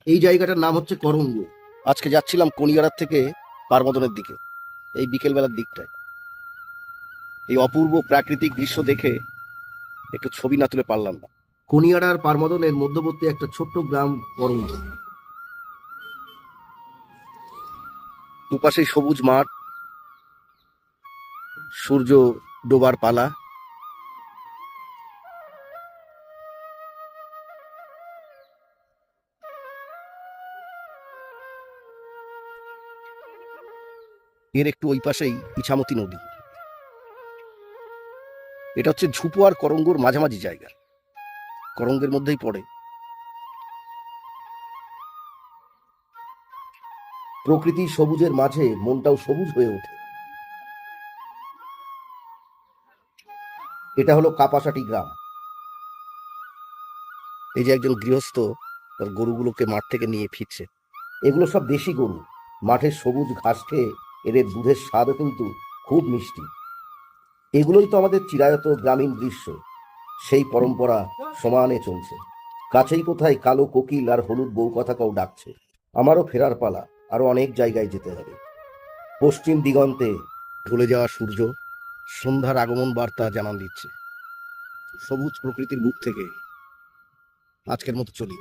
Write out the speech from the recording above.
এই জায়গাটার নাম হচ্ছে করঙ্গ। আজকে যাচ্ছিলাম কনিয়ারার থেকে পারমদনের দিকে, এই বিকেলবেলার দিকটায়। এই অপূর্ব প্রাকৃতিক দৃশ্য দেখে একটু ছবি না তুলে পারলাম না। কনিয়ারা আর পারমদনের মধ্যবর্তী একটা ছোট্ট গ্রাম করঙ্গ। দুপাশে সবুজ মাঠ, সূর্য ডোবার পালা। এর একটু ওই পাশেই ইছামতি নদী। এটা হচ্ছে ঝুপু আর করঙ্গর মাঝামাঝি জায়গা, করঙ্গের মধ্যেই পড়ে। প্রকৃতির সবুজের মাঝে মনটাও সবুজ হয়ে ওঠে। এটা হলো কাপাসাটি গ্রাম। এই যে একজন গৃহস্থ তার গরুগুলোকে মাঠ থেকে নিয়ে ফিরছে। এগুলো সব দেশি গরু। মাঠের সবুজ ঘাস খেয়ে এদের দুধের স্বাদও কিন্তু খুব মিষ্টি। এগুলোই তো আমাদের চিরায়ত গ্রামীণ দৃশ্য। সেই পরম্পরা সমানে চলছে। কাছেই কোথায় কালো কোকিল আর হলুদ বউ কথাটাও ডাকছে। আমারও ফেরার পালা, আরো অনেক জায়গায় যেতে হবে। পশ্চিম দিগন্তে ঢলে যাওয়া সূর্য সন্ধ্যার আগমন বার্তা জানান দিচ্ছে। সবুজ প্রকৃতির বুক থেকে আজকের মতো চলি।